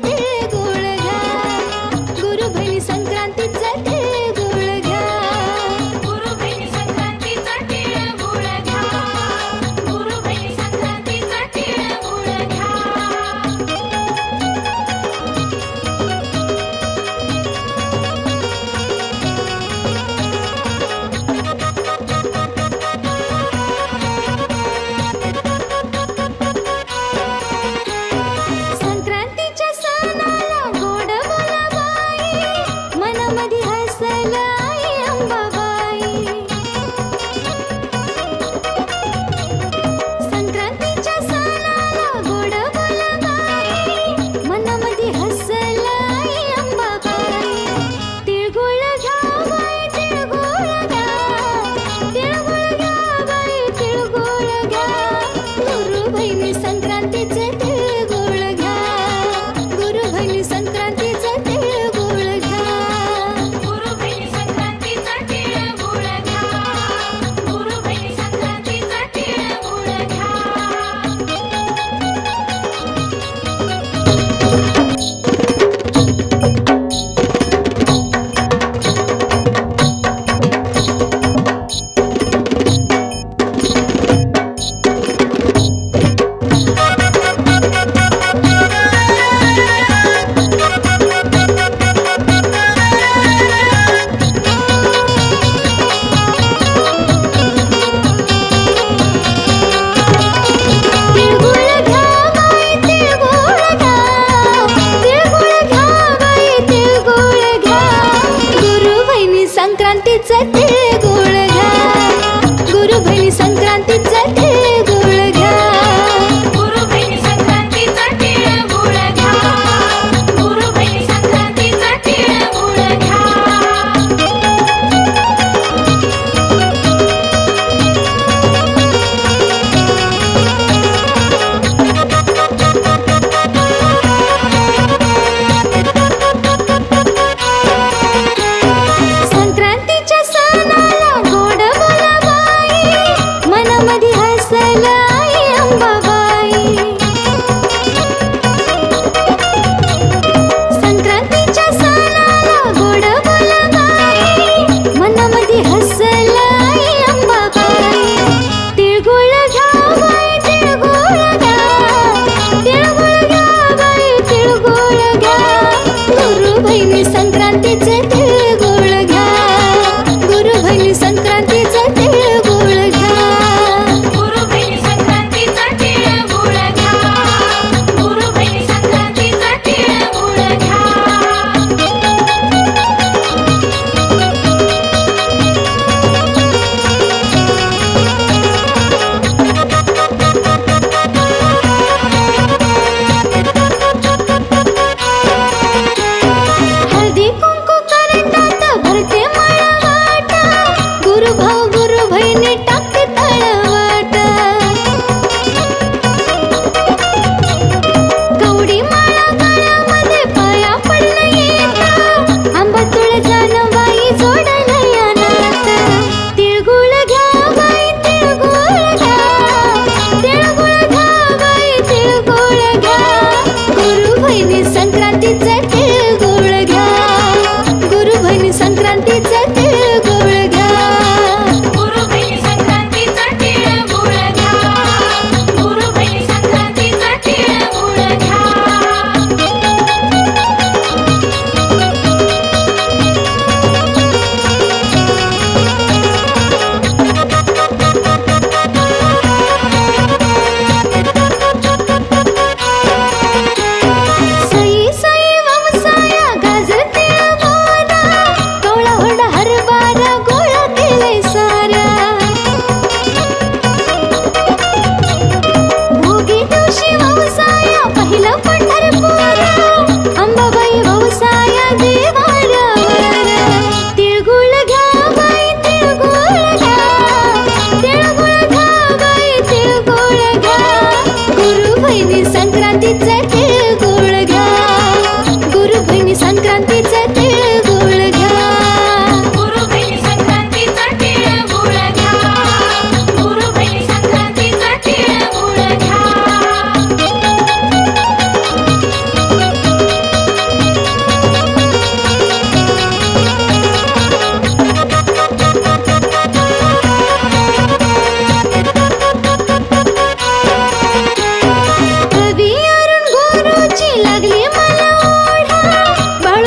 तिळगुळ घ्या. गुरु बहिणी संक्रांतीचा तिळगुळ घ्या. गुरु बहिणी संक्रांतीचा तिळगुळ घ्या. गुरु बहिणी संक्रांतीचा तिळगुळ घ्या. संक्रांतीच्या सणाला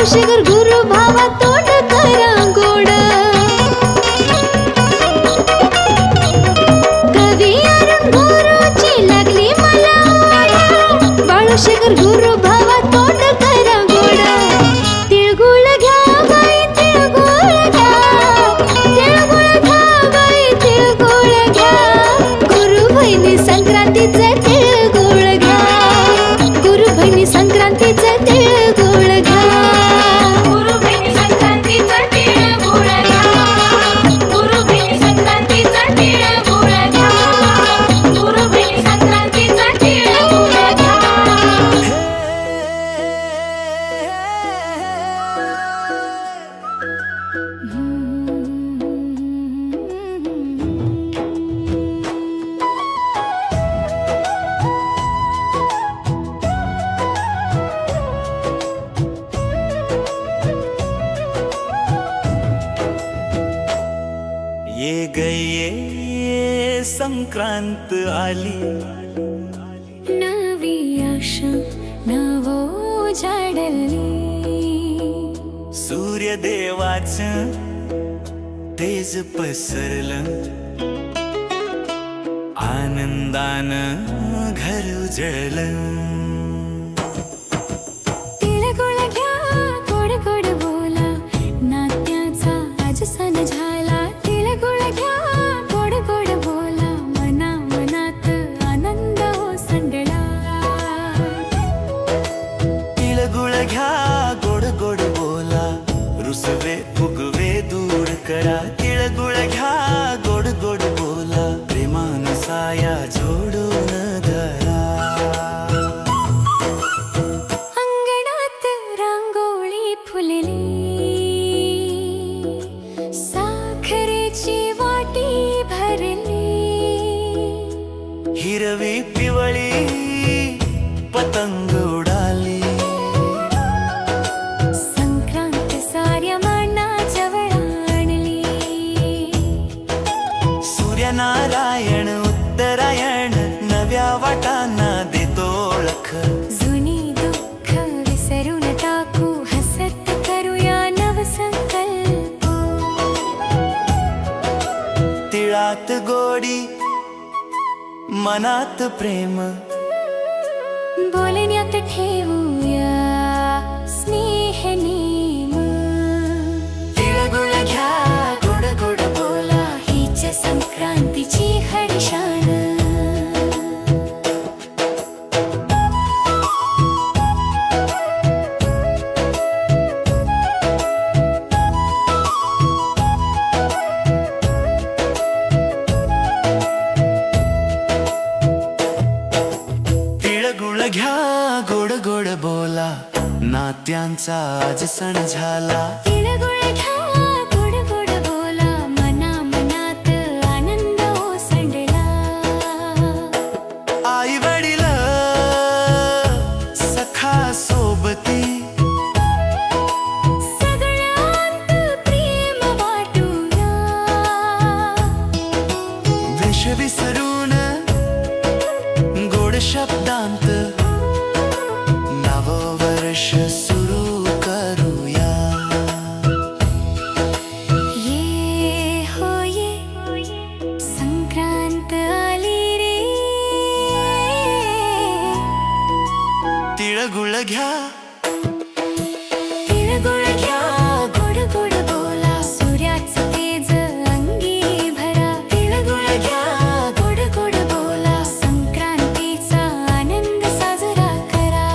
बाळूशिगर गुरु भावा तोंड करा गोड कवी अरुण गुरुची लागली मला ओढ बाळूशिगर गुरु भावा तोंड करा गोड तिळगुळ घ्या बाई तिळगुळ घ्या तिळगुळ घ्या बाई तिळगुळ घ्या गुरु बहिणी संक्रांतीचे तिळगुळ घ्या गुरु बहिणी संक्रांतीचे तिळगुळ घ्या गुरु बहिणी संक्रांतीचा तिळगुळ घ्या गुरु बहिणी संक्रांतीचा तिळगुळ घ्या गुरु बहिणी संक्रांतीचा तिळगुळ घ्या ये गई संक्रांत आली नवी आशा नवो जाडली सूर्यदेवाचं तेज पसरलं आनंदानं घर उजळलं तिळगुळ घ्या गोड गोड बोला नात्याचा आज सण झाला तिळगुळ घ्या गोड गोड बोला मना मनात आनंद ओसंडला तिळगुळ घ्या गोड गोड बोला रुसवे फुगवे दूर करा तिळगुळ घ्या गोड गोड बोला प्रेमान साया जोडून धरा अंगणात रांगोळी फुलली साखरेची वाटी भरली हिरवी पिवळी पतंग उडाली संक्रांत साऱ्या मानाजवळ आणली सूर्यनारायण उत्तरायण नव्या वाटांना देतो ओळख जुनी दुःख विसरून टाकू हसत करूया नवसंकल्प तिळात गोडी मनात प्रेम बोलण्यात ठेवूया स्नेह नेम तिळगुळ घ्या गोड गोड बोला हीच संक्रांतीची हरिशाण तिळगुळ घ्या गोड गोड बोला नात्यांचा आज सण झाला तिळगुळ घ्या गोड गोड बोला मना मनात आनंद ओसंडला आई वडील सखा सोबती सगळ्यांत प्रेम वाटूया वेश विसरून गोड शब्दांत नववर्ष सुरू करूया ये हो ये संक्रांत आली रे तिळगुळ घ्या तिळगुळ घ्या गोड गोड बोला सूर्याचं तेज अंगी भरा तिळगुळ घ्या गोड गोड बोला संक्रांतीचा आनंद साजरा करा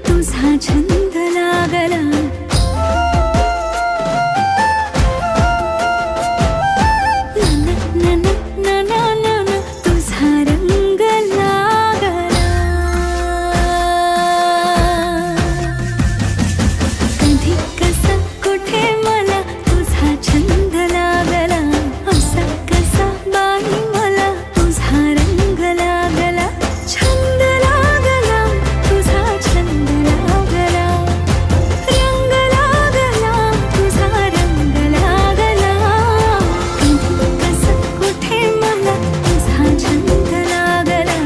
तुझा छंद लागला तुझा रंग लागला कधी कसा कुठे मला तुझा छंद लागला असा कसा बाई मला तुझा रंग लागला छंद लागला तुझा छंद लागला रंग लागला तुझा रंग लागला कधी कसा कुठे मला तुझा छंद लागला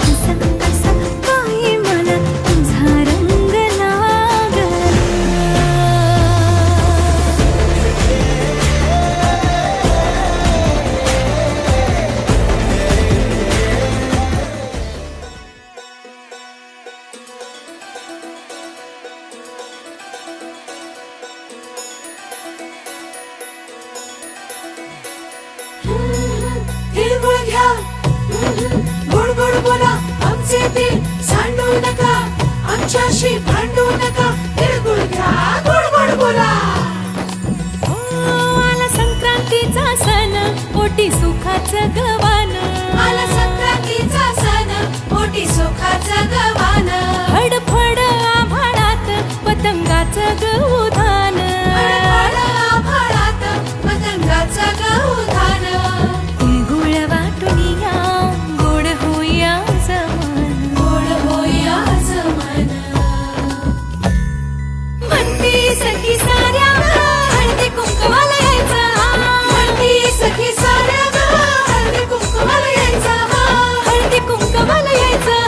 असा कसा बाई मला तुझा रंग लागला तिळगुळ घ्या गोड गोड बोला आमचे दिल सांडू नका आमच्याशी भांडू नका तिळगुळ घ्या गोड गोड बोला आला संक्रांतीचा सण पोटी सुखाचं गवान आला संक्रांतीचा सण पोटी सुखाचं गवान फडफड आभाळात पतंगाचं गौधान फळफळ आभाळात पतंगाचं गौधान तिळगुळ वाटुनिया गोड होया जमान गोड होया जमान म्हणती सखी साऱ्या हळदी कुंकवाला यायचं म्हणती सखी साऱ्या हळदी कुंकवाला यायचा हळदी कुंकवाला यायचं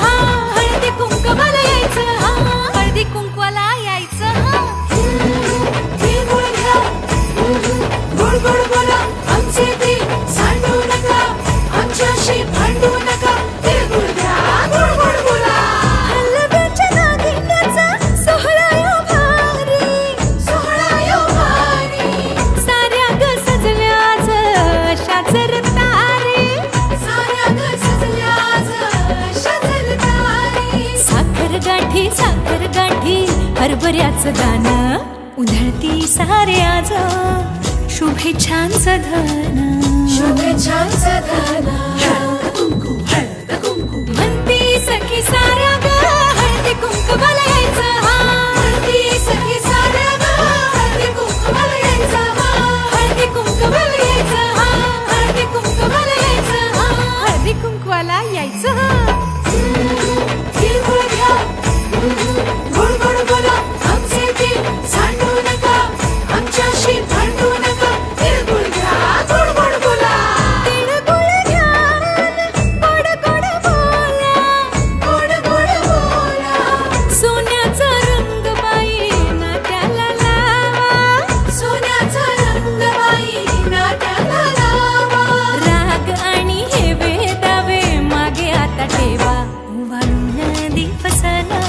हळदी कुंकवाला यायचं हळदी कुंकवाला यायचं तिळगुळ घ्या गोड गोड बोला आमचे दिल सांडू नका आमच्याशी भांडू नका तिळगुळ घ्या गोड गोड बोला हलव्याच्या दागिन्याचा सोहळा यो भारी सोहळा यो भारी साऱ्या ग सजल्या आज अशाच रतारी साऱ्या ग सजल्या आज अशाच तारी साखर गाठी हरभऱ्याचं गाणं उधळती सारे आज शुभेच्छांचं धन शुभेच्छांचं धन म्हणती सखी साऱ्या ग हळदी कुंकवाला यायचं म्हणती सखी साऱ्या हळदी कुंकवाला यायचा हळदी कुंकवाला यायचं हळदी कुंकवाला यायचं हळदी कुंकवाला यायचं तिळगुळ घ्या गोड गोड बोला आमचे दिल सांडू नका आमच्याशी भांडू नका तिळगुळ घ्या गोड गोड बोला तिळगुळ घ्या गोड गोड बोला गोड गोड बोला सोन्याचा रंग बाई नात्याला लावा सोन्याचा रंग बाई नाट्याला लावा राग आणि हे वेदावे मागे आता ठेवा उभारून दिवसाला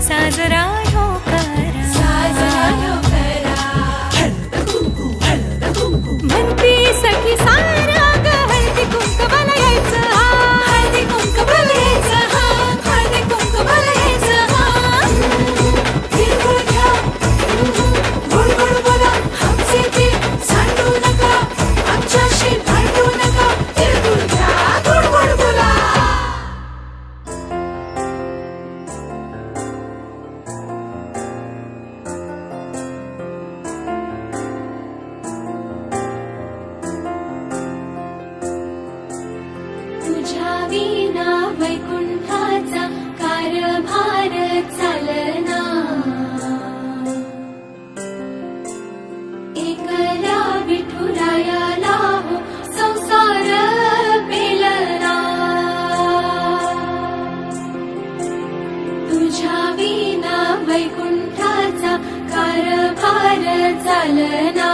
साजरा हो करा साजरा यो करा म्हणती सखी साऱ्या ग हळदी कुंकवाला यायचं हळदी कुंकवाला यायचं हळदी कुंकवाला यायचं तिळगुळ घ्या गोड गोड बोला आमचे दिल सांडू नका आमच्याशी भांडू नका तिळगुळ घ्या गोड गोड बोला तुझ्या विना वैकुंठाचा कारभार चालना एकला विठुरायाला हो संसार पेलना तुझ्या विना वैकुंठाचा कारभार चालना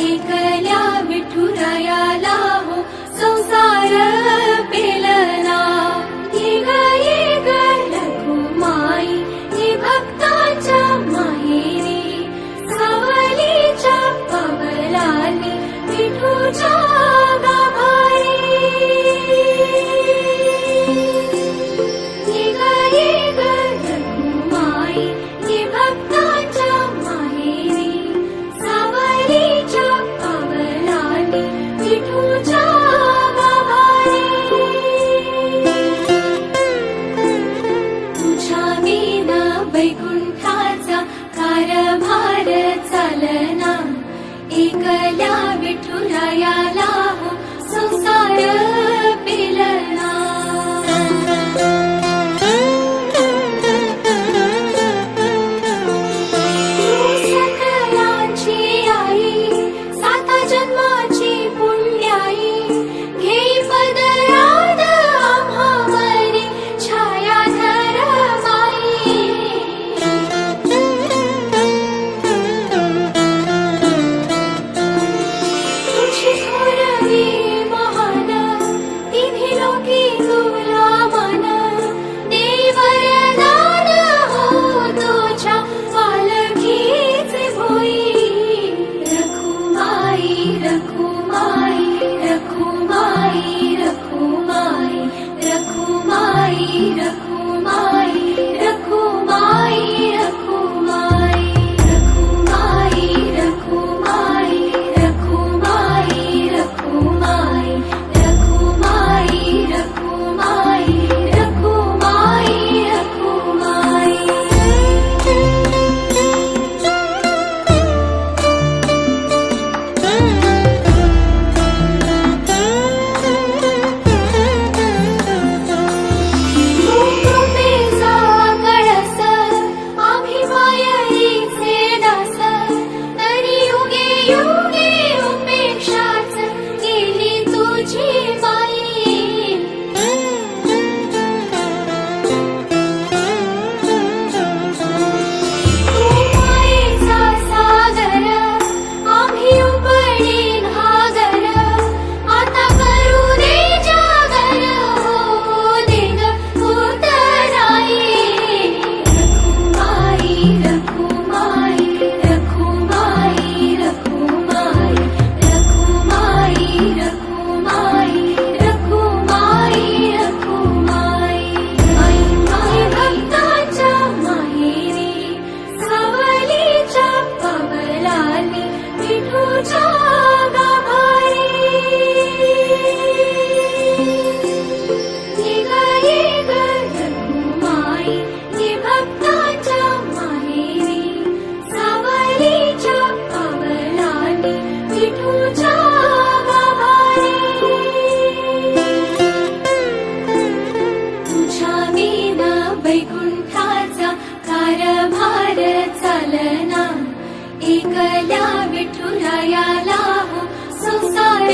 एकल्या विठुरायाला हो संसार पेलना ये ग रघुमाई ये भक्ताच्या माहेरी सावलीच्या पवलानी विठूच्या गाभारी ये ग एकल्या विठुरायाला हो संसार पेलना सकलांची आई साता जन्माची पुण्याई घेई पदरात आम्हावरी छायाधर माई तुझी थोरवी महान तिन्ही लोकी तुला मन देई वरदान हो तुझ्या पालखीचे भोई रखुमाई रखुमाई रखुमाई रखुमाई रखुमाई रखुमाई रखुमाई रखुमाई रखुमाई रखुमाई रखुमाई रखुमाई रखुमाई रखुमाई रखुमाई रखुमाई कृपेचा कळस आम्ही मायेचे दास तरी युगे युगे उपेक्षाच केली तुझी माई तू मायेचा सागर आम्ही उपडी घागर आता करू दे जागर हो दे ग उतराई रखुमाई रखुमाई रखुमाई रखुमाई रखुमाई रखुमाई रखुमाई रखुमाई माई भक्ताच्या माहेरी सावलीच्या पवलाली विठूच्या गाभारी ये ग रखुमाई ये भक्ताच्या माहेरी सावलीच्या पवलाली विठूच्या गाभारी तुझ्या विना वैकुंठाचा कारभार चालना एकल्या विठुरायाला हो संसार